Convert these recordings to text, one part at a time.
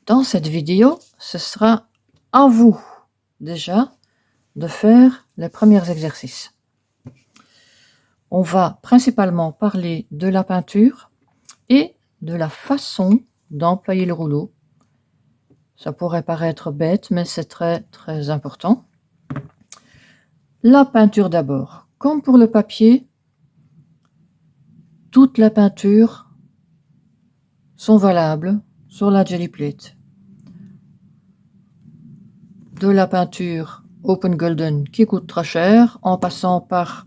Dans cette vidéo, ce sera à vous déjà de faire les premiers exercices. On va principalement parler de la peinture et de la façon d'employer le rouleau. Ça pourrait paraître bête, mais c'est très important. La peinture d'abord. Comme pour le papier, toutes les peintures sont valables sur la Gelly Plate. De la peinture Open Golden qui coûte très cher, en passant par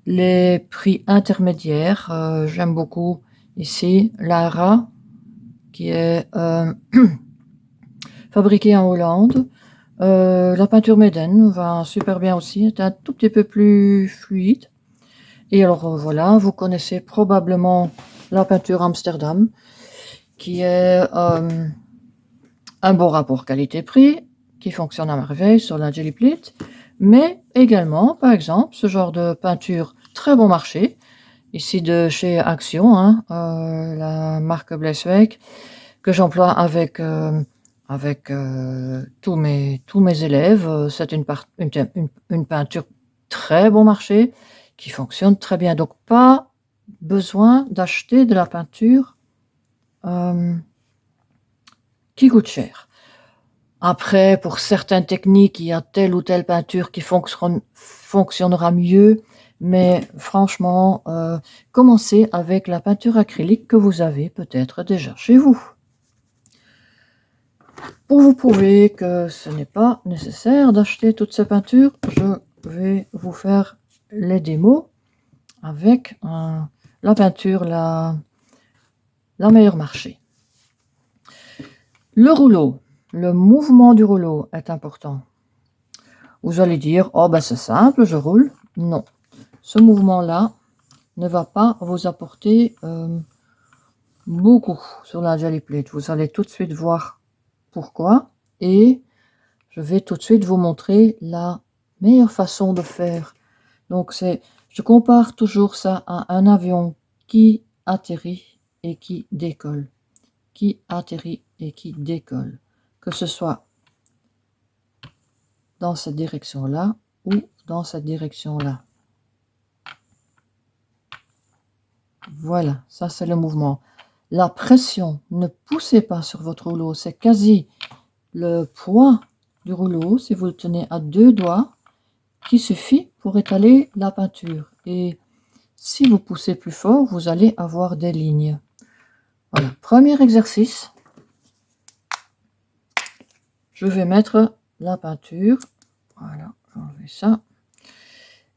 les prix intermédiaires. J'aime beaucoup ici Lara, qui est fabriquée en Hollande. La peinture Meden va super bien aussi, est un tout petit peu plus fluide. Et alors voilà, vous connaissez probablement la peinture Amsterdam, qui est un bon rapport qualité-prix, qui fonctionne à merveille sur la Gelly Plate, mais également, par exemple, ce genre de peinture très bon marché, ici de chez Action, la marque Bleiswijk, que j'emploie avec tous mes élèves. C'est une peinture très bon marché, qui fonctionne très bien. Donc, pas besoin d'acheter de la peinture qui coûte cher. Après, pour certaines techniques, il y a telle ou telle peinture qui fonctionnera mieux, mais franchement, commencez avec la peinture acrylique que vous avez peut-être déjà chez vous. Pour vous prouver que ce n'est pas nécessaire d'acheter toutes ces peintures, je vais vous faire les démos avec la peinture la meilleure marché. Le rouleau, le mouvement du rouleau est important. Vous allez dire, oh ben c'est simple, je roule. Non, ce mouvement-là ne va pas vous apporter beaucoup sur la Gelly Plate. Vous allez tout de suite voir pourquoi, et je vais tout de suite vous montrer la meilleure façon de faire. Donc je compare toujours ça à un avion qui atterrit et qui décolle. Qui atterrit et qui décolle. Que ce soit dans cette direction-là ou dans cette direction-là. Voilà, ça c'est le mouvement. La pression, ne poussez pas sur votre rouleau, c'est quasi le poids du rouleau, si vous le tenez à 2 doigts, qui suffit pour étaler la peinture. Et si vous poussez plus fort, vous allez avoir des lignes. Voilà, premier exercice. Je vais mettre la peinture. Voilà, j'enlève ça.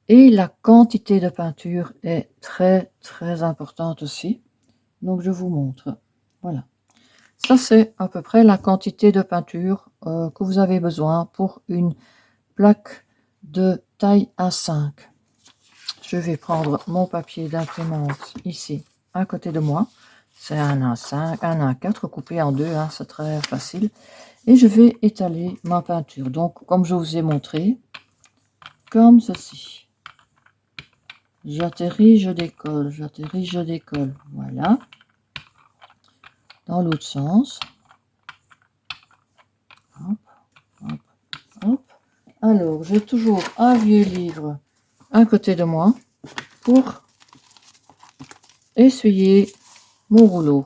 Et la quantité de peinture est très importante aussi. Donc je vous montre. Voilà. Ça c'est à peu près la quantité de peinture que vous avez besoin pour une plaque de taille A5. Je vais prendre mon papier d'imprimante ici à côté de moi. C'est un A5, un A4 coupé en deux, c'est très facile. Et je vais étaler ma peinture. Donc comme je vous ai montré, comme ceci. J'atterris, je décolle, j'atterris, je décolle. Voilà. Dans l'autre sens. Hop, hop, hop. Alors, j'ai toujours un vieux livre à côté de moi pour essuyer mon rouleau.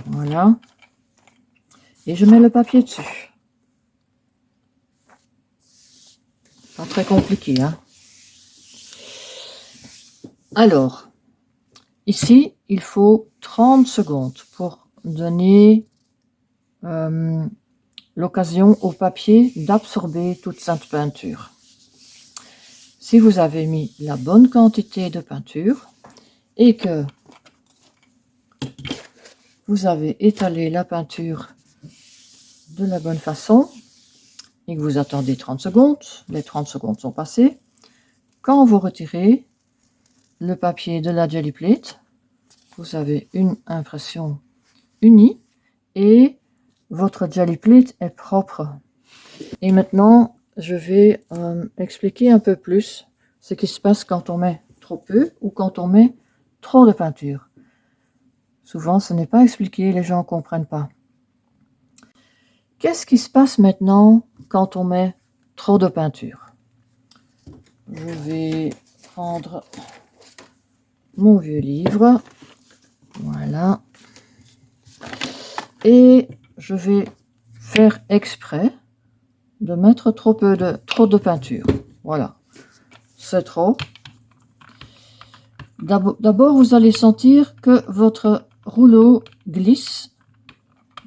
Voilà. Et je mets le papier dessus. Pas très compliqué, hein. Alors, ici, il faut 30 secondes pour donner l'occasion au papier d'absorber toute cette peinture. Si vous avez mis la bonne quantité de peinture et que vous avez étalé la peinture de la bonne façon et que vous attendez 30 secondes, les 30 secondes sont passées, quand vous retirez le papier de la Gelly Plate, vous avez une impression unie et votre Gelly Plate est propre. Et maintenant, je vais expliquer un peu plus ce qui se passe quand on met trop peu ou quand on met trop de peinture. Souvent, ce n'est pas expliqué, les gens ne comprennent pas. Qu'est-ce qui se passe maintenant quand on met trop de peinture? Je vais prendre mon vieux livre, voilà, et je vais faire exprès de mettre trop de peinture. Voilà, c'est trop. D'abord, vous allez sentir que votre rouleau glisse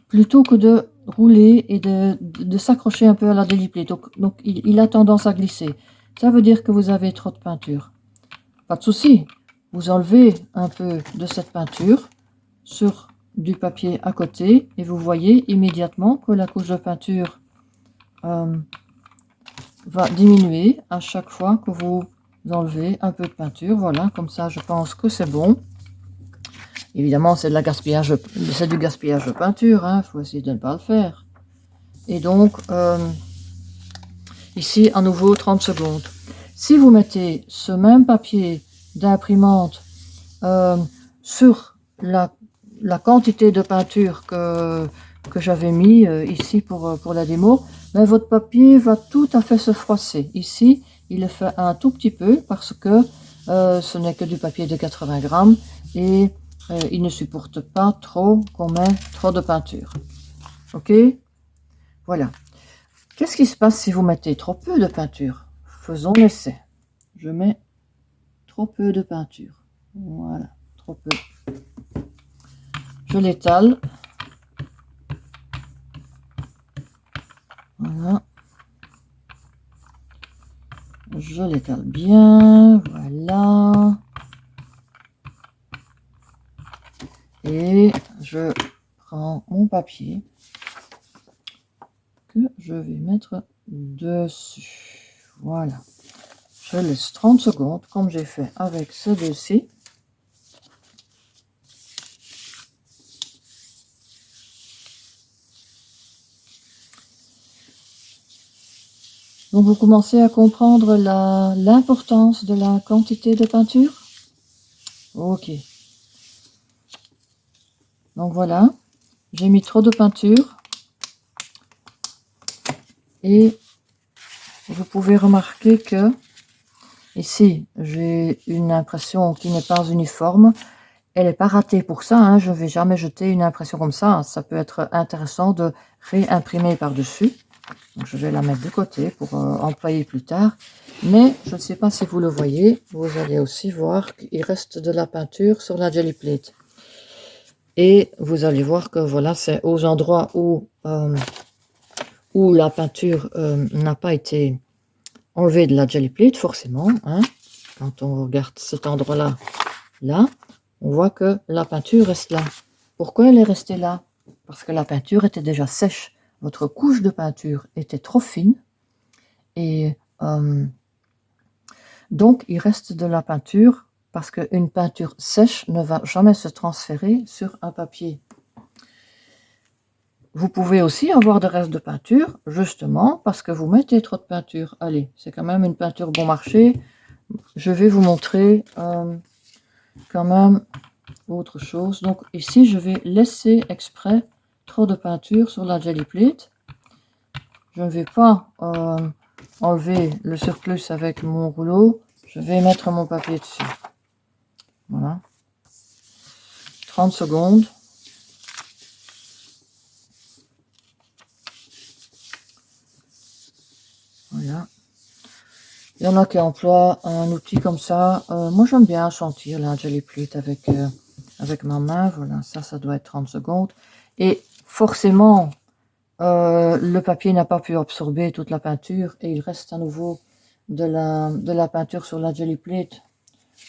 plutôt que de rouler et de s'accrocher un peu à la déliplée. Donc il a tendance à glisser. Ça veut dire que vous avez trop de peinture. Pas de souci, vous enlevez un peu de cette peinture sur du papier à côté et vous voyez immédiatement que la couche de peinture va diminuer à chaque fois que vous enlevez un peu de peinture. Voilà, comme ça je pense que c'est bon. Évidemment, c'est du gaspillage de peinture, hein, faut essayer de ne pas le faire. Et donc, ici, à nouveau, 30 secondes. Si vous mettez ce même papier d'imprimante sur la quantité de peinture que j'avais mis ici pour la démo, ben, votre papier va tout à fait se froisser. Ici, il le fait un tout petit peu parce que ce n'est que du papier de 80 grammes et il ne supporte pas trop qu'on met trop de peinture. Ok? Voilà. Qu'est-ce qui se passe si vous mettez trop peu de peinture? Faisons l'essai. Je mets trop peu de peinture. Voilà, trop peu. Je l'étale. Voilà. Je l'étale bien. Voilà. Et je prends mon papier que je vais mettre dessus. Voilà. Je laisse 30 secondes comme j'ai fait avec ce dessus. Donc vous commencez à comprendre l'importance de la quantité de peinture? Ok. Donc voilà, j'ai mis trop de peinture. Et vous pouvez remarquer que ici, j'ai une impression qui n'est pas uniforme. Elle n'est pas ratée pour ça, hein. Je ne vais jamais jeter une impression comme ça. Ça peut être intéressant de réimprimer par-dessus. Donc, je vais la mettre de côté pour employer plus tard. Mais je ne sais pas si vous le voyez, vous allez aussi voir qu'il reste de la peinture sur la jelly plate. Et vous allez voir que voilà, c'est aux endroits où la peinture n'a pas été enlevée de la jelly plate, forcément. Hein. Quand on regarde cet endroit-là, là, on voit que la peinture reste là. Pourquoi elle est restée là? Parce que la peinture était déjà sèche. Votre couche de peinture était trop fine et donc il reste de la peinture parce qu'une peinture sèche ne va jamais se transférer sur un papier. Vous pouvez aussi avoir des restes de peinture, justement, parce que vous mettez trop de peinture. Allez, c'est quand même une peinture bon marché. Je vais vous montrer quand même autre chose. Donc ici, je vais laisser exprès trop de peinture sur la jelly plate. Je ne vais pas enlever le surplus avec mon rouleau. Je vais mettre mon papier dessus. Voilà. 30 secondes. Voilà. Il y en a qui emploient un outil comme ça. Moi, j'aime bien sentir la jelly plate avec ma main. Voilà, ça doit être 30 secondes. Et forcément, le papier n'a pas pu absorber toute la peinture et il reste à nouveau de la peinture sur la jelly plate.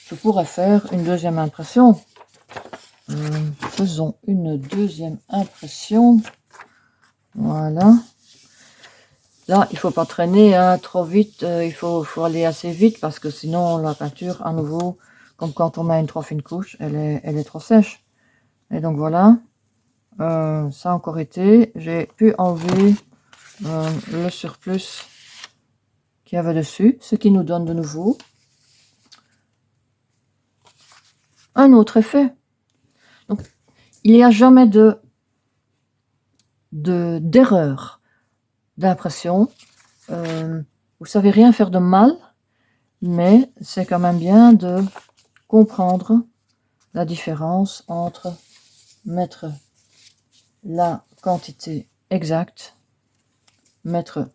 Je pourrais faire une deuxième impression. Faisons une deuxième impression. Voilà. Là, il ne faut pas traîner hein, trop vite, il faut aller assez vite parce que sinon la peinture, à nouveau, comme quand on met une trop fine couche, elle est trop sèche. Et donc voilà, ça a encore été. J'ai pu enlever le surplus qu'il y avait dessus, ce qui nous donne de nouveau un autre effet. Donc, il n'y a jamais de d'erreur d'impression. Vous savez rien faire de mal, mais c'est quand même bien de comprendre la différence entre mettre la quantité exacte, mettre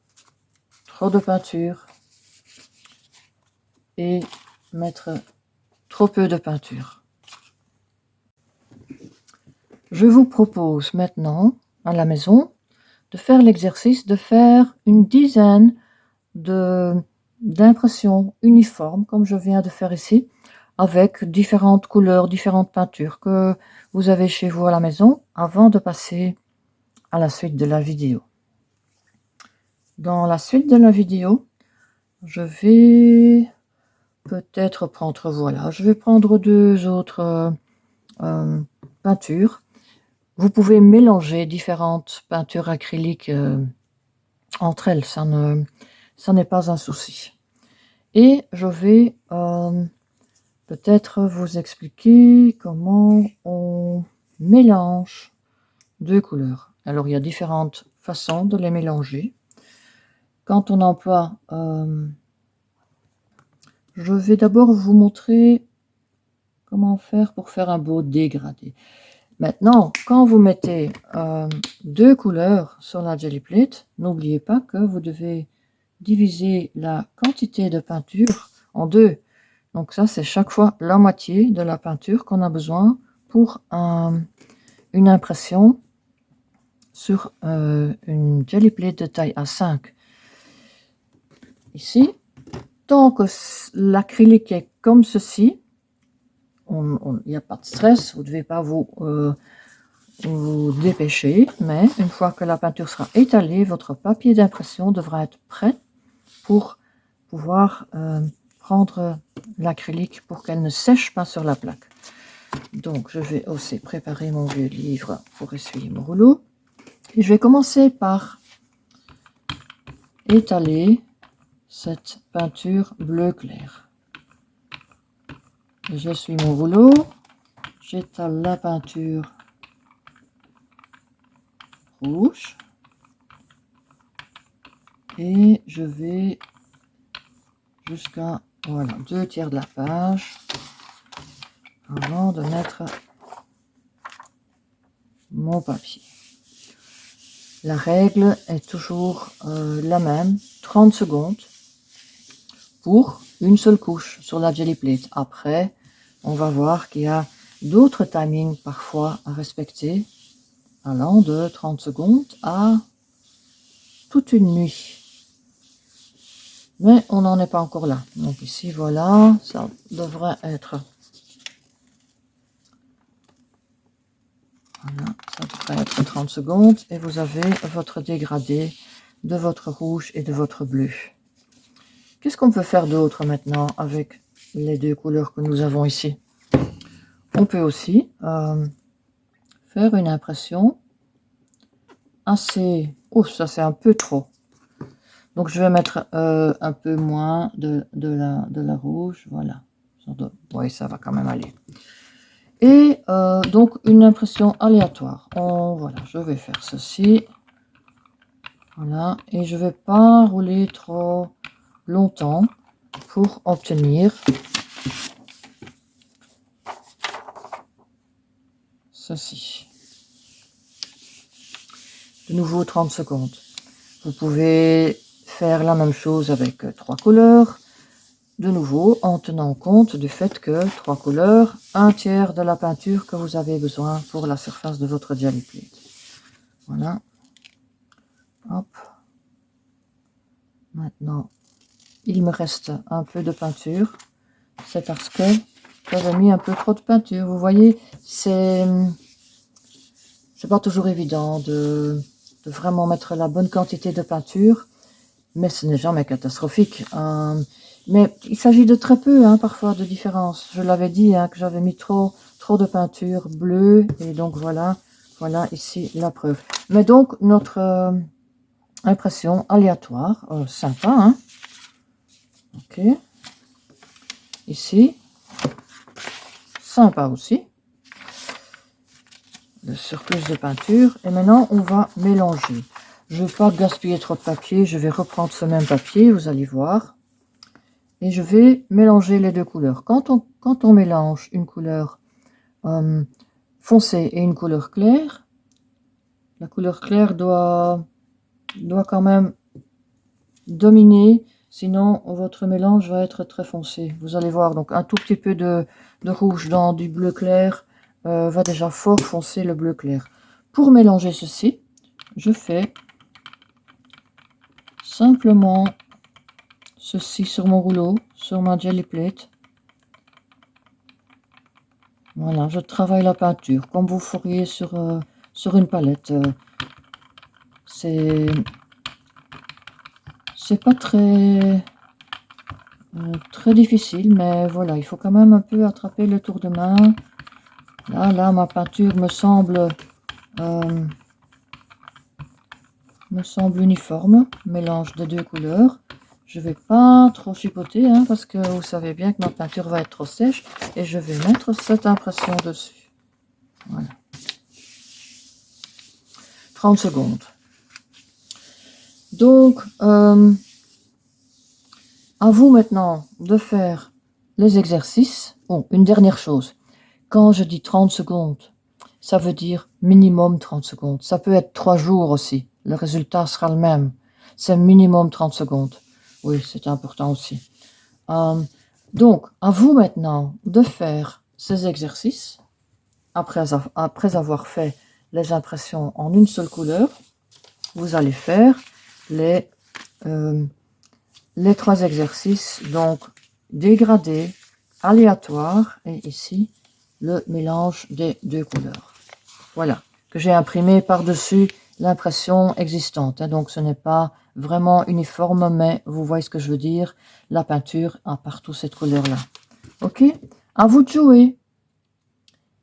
trop de peinture et mettre trop peu de peinture. Je vous propose maintenant à la maison de faire l'exercice de faire une dizaine d'impressions uniformes comme je viens de faire ici, avec différentes couleurs, différentes peintures que vous avez chez vous à la maison avant de passer à la suite de la vidéo. Dans la suite de la vidéo, je vais peut-être prendre, voilà, je vais prendre deux autres peintures. Vous pouvez mélanger différentes peintures acryliques entre elles, ça n'est pas un souci. Et je vais peut-être vous expliquer comment on mélange deux couleurs. Alors, il y a différentes façons de les mélanger. Quand on emploie, je vais d'abord vous montrer comment faire pour faire un beau dégradé. Maintenant, quand vous mettez deux couleurs sur la Gelly Plate, n'oubliez pas que vous devez diviser la quantité de peinture en deux. Donc ça, c'est chaque fois la moitié de la peinture qu'on a besoin pour une impression sur une Gelly Plate de taille A5. Ici, tant que l'acrylique est comme ceci, il n'y a pas de stress, vous ne devez pas vous dépêcher, mais une fois que la peinture sera étalée, votre papier d'impression devra être prêt pour pouvoir prendre l'acrylique pour qu'elle ne sèche pas sur la plaque. Donc, je vais aussi préparer mon vieux livre pour essuyer mon rouleau. Et je vais commencer par étaler cette peinture bleu clair. Je suis mon rouleau, j'étale la peinture rouge et je vais jusqu'à voilà, 2/3 de la page avant de mettre mon papier. La règle est toujours la même, 30 secondes pour une seule couche sur la Gelly Plate. Après, on va voir qu'il y a d'autres timings parfois à respecter, allant de 30 secondes à toute une nuit. Mais on n'en est pas encore là. Donc ici, voilà, ça devrait être... Voilà, ça devrait être 30 secondes. Et vous avez votre dégradé de votre rouge et de votre bleu. Qu'est-ce qu'on peut faire d'autre maintenant avec les deux couleurs que nous avons ici? On peut aussi faire une impression assez... Oh, ça c'est un peu trop. Donc je vais mettre un peu moins de la rouge. Voilà. Oui, ça va quand même aller. Et donc une impression aléatoire. Voilà, je vais faire ceci. Voilà. Et je ne vais pas rouler trop longtemps pour obtenir ceci. De nouveau 30 secondes. Vous pouvez faire la même chose avec 3 couleurs. De nouveau, en tenant compte du fait que 3 couleurs, 1/3 de la peinture que vous avez besoin pour la surface de votre Gelly Plate. Voilà. Hop. Maintenant, il me reste un peu de peinture. C'est parce que j'avais mis un peu trop de peinture. Vous voyez, c'est pas toujours évident de vraiment mettre la bonne quantité de peinture, mais ce n'est jamais catastrophique. Mais il s'agit de très peu, hein, parfois, de différence. Je l'avais dit, hein, que j'avais mis trop de peinture bleue, et donc voilà ici la preuve. Mais donc, notre impression aléatoire, sympa, hein. Ok. Ici, sympa aussi. le surplus de peinture. Et maintenant, on va mélanger. Je ne vais pas gaspiller trop de papier. Je vais reprendre ce même papier, vous allez voir. Et je vais mélanger les deux couleurs. Quand on mélange une couleur foncée et une couleur claire, la couleur claire doit quand même dominer, sinon votre mélange va être très foncé. Vous allez voir, donc un tout petit peu de rouge dans du bleu clair va déjà fort foncer le bleu clair. Pour mélanger ceci, je fais simplement ceci sur mon rouleau, sur ma jelly plate. Voilà, je travaille la peinture comme vous feriez sur une palette. C'est pas très difficile, mais voilà, il faut quand même un peu attraper le tour de main. Là, ma peinture me semble uniforme, mélange de deux couleurs. Je vais pas trop chipoter, hein, parce que vous savez bien que ma peinture va être trop sèche, et je vais mettre cette impression dessus. Voilà. 30 secondes. Donc, à vous maintenant de faire les exercices. Bon, une dernière chose. Quand je dis 30 secondes, ça veut dire minimum 30 secondes. Ça peut être 3 jours aussi. Le résultat sera le même. C'est minimum 30 secondes. Oui, c'est important aussi. Donc, à vous maintenant de faire ces exercices. Après avoir fait les impressions en une seule couleur, vous allez faire les 3 exercices. Donc, dégradé, aléatoire, et ici, le mélange des deux couleurs. Voilà, que j'ai imprimé par-dessus l'impression existante. Hein, donc, ce n'est pas vraiment uniforme, mais vous voyez ce que je veux dire. La peinture a partout cette couleur-là. Ok, à vous de jouer.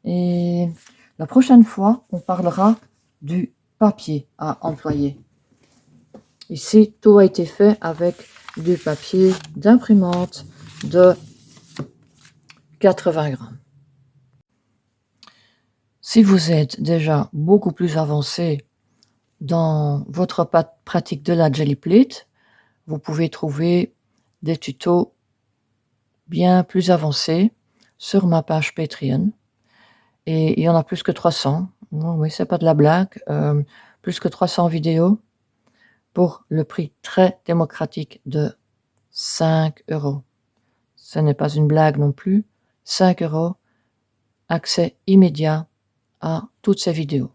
Et la prochaine fois, on parlera du papier à employer. Ici, tout a été fait avec du papier d'imprimante de 80 grammes. Si vous êtes déjà beaucoup plus avancé dans votre pratique de la jelly plate, vous pouvez trouver des tutos bien plus avancés sur ma page Patreon. Et il y en a plus que 300. Oui, c'est pas de la blague. Plus que 300 vidéos pour le prix très démocratique de 5 €. Ce n'est pas une blague non plus. 5 €, accès immédiat à toutes ces vidéos.